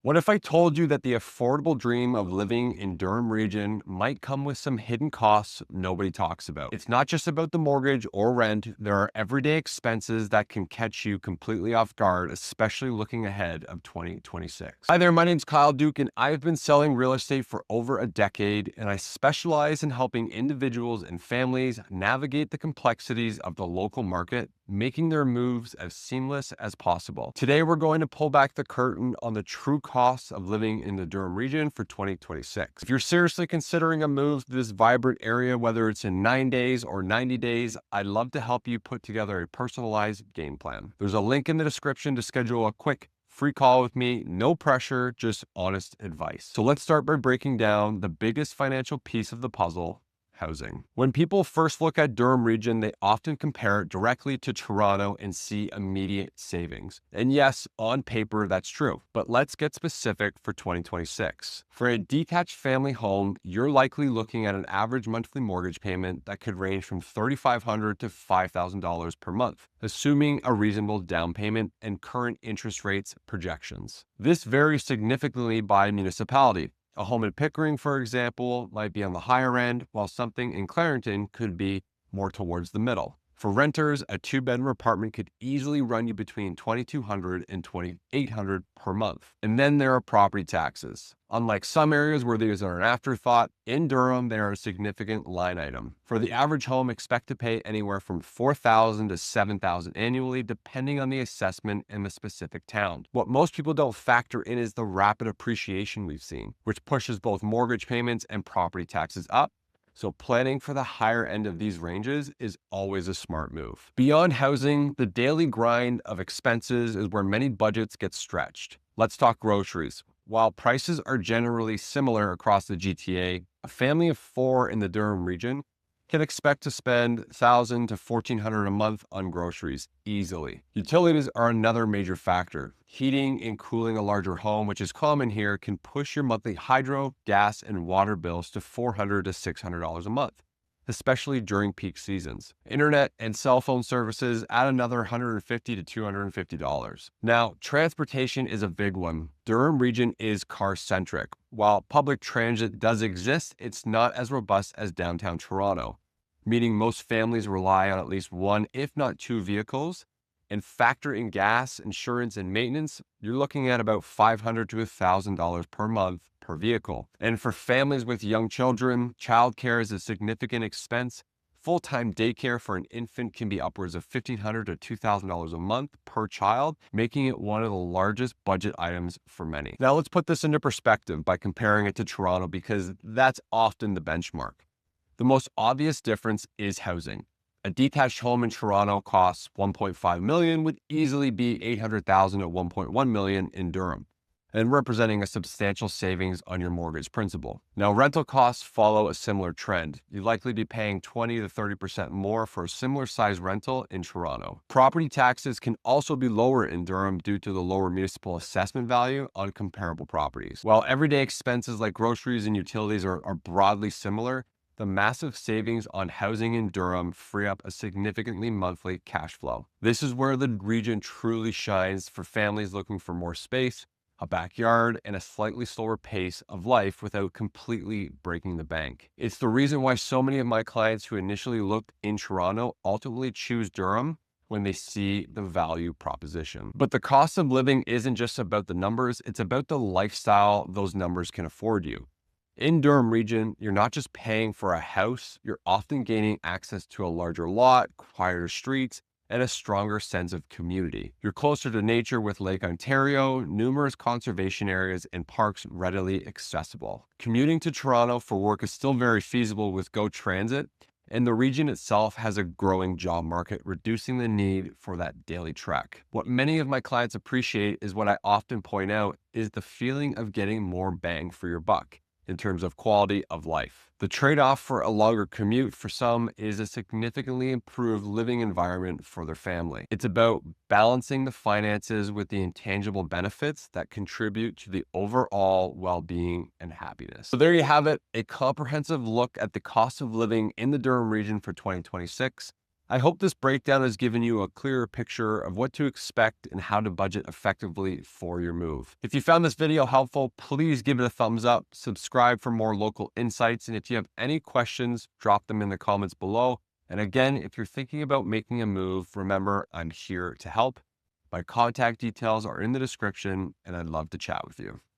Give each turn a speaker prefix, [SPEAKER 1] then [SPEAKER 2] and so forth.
[SPEAKER 1] What if I told you that the affordable dream of living in Durham Region might come with some hidden costs nobody talks about? It's not just about the mortgage or rent. There are everyday expenses that can catch you completely off guard, especially looking ahead of 2026. Hi there, my name's Kyle Duke, and I've been selling real estate for over a decade, and I specialize in helping individuals and families navigate the complexities of the local market, making their moves as seamless as possible. Today, we're going to pull back the curtain on the true costs of living in the Durham region for 2026. If you're seriously considering a move to this vibrant area, whether it's in 9 days or 90 days, I'd love to help you put together a personalized game plan. There's a link in the description to schedule a quick free call with me. No pressure, just honest advice. So let's start by breaking down the biggest financial piece of the puzzle: housing. When people first look at Durham Region, they often compare it directly to Toronto and see immediate savings. And yes, on paper, that's true. But let's get specific for 2026. For a detached family home, you're likely looking at an average monthly mortgage payment that could range from $3,500 to $5,000 per month, assuming a reasonable down payment and current interest rates projections. This varies significantly by municipality. A home in Pickering, for example, might be on the higher end, while something in Clarington could be more towards the middle. For renters, a two-bedroom apartment could easily run you between $2,200 and $2,800 per month. And then there are property taxes. Unlike some areas where these are an afterthought, in Durham, they are a significant line item. For the average home, expect to pay anywhere from $4,000 to $7,000 annually, depending on the assessment and the specific town. What most people don't factor in is the rapid appreciation we've seen, which pushes both mortgage payments and property taxes up. So planning for the higher end of these ranges is always a smart move. Beyond housing, the daily grind of expenses is where many budgets get stretched. Let's talk groceries. While prices are generally similar across the GTA, a family of four in the Durham region can expect to spend $1,000 to $1,400 a month on groceries easily. Utilities are another major factor. Heating and cooling a larger home, which is common here, can push your monthly hydro, gas, and water bills to $400 to $600 a month, especially during peak seasons. Internet and cell phone services add another $150 to $250. Now, transportation is a big one. Durham region is car-centric. While public transit does exist, it's not as robust as downtown Toronto, meaning most families rely on at least one, if not two vehicles. And factor in gas, insurance, and maintenance, you're looking at about $500 to $1,000 per month per vehicle. And for families with young children, childcare is a significant expense. Full-time daycare for an infant can be upwards of $1,500 to $2,000 a month per child, making it one of the largest budget items for many. Now let's put this into perspective by comparing it to Toronto, because that's often the benchmark. The most obvious difference is housing. A detached home in Toronto costs $1.5 million, would easily be $800,000 to $1.1 million in Durham, and representing a substantial savings on your mortgage principal. Now, rental costs follow a similar trend. You'd likely be paying 20 to 30% more for a similar size rental in Toronto. Property taxes can also be lower in Durham due to the lower municipal assessment value on comparable properties. While everyday expenses like groceries and utilities are broadly similar, the massive savings on housing in Durham free up a significantly monthly cash flow. This is where the region truly shines for families looking for more space, a backyard, and a slightly slower pace of life without completely breaking the bank. It's the reason why so many of my clients who initially looked in Toronto ultimately choose Durham when they see the value proposition. But the cost of living isn't just about the numbers, it's about the lifestyle those numbers can afford you. In Durham region, you're not just paying for a house, you're often gaining access to a larger lot, quieter streets, and a stronger sense of community. You're closer to nature with Lake Ontario, numerous conservation areas, and parks readily accessible. Commuting to Toronto for work is still very feasible with GO Transit, and the region itself has a growing job market, reducing the need for that daily trek. What many of my clients appreciate is what I often point out is the feeling of getting more bang for your buck in terms of quality of life. The trade-off for a longer commute for some is a significantly improved living environment for their family. It's about balancing the finances with the intangible benefits that contribute to the overall well-being and happiness. So there you have it, a comprehensive look at the cost of living in the Durham region for 2026. I hope this breakdown has given you a clearer picture of what to expect and how to budget effectively for your move. If you found this video helpful, please give it a thumbs up, subscribe for more local insights, and if you have any questions, drop them in the comments below. And again, if you're thinking about making a move, remember, I'm here to help. My contact details are in the description, and I'd love to chat with you.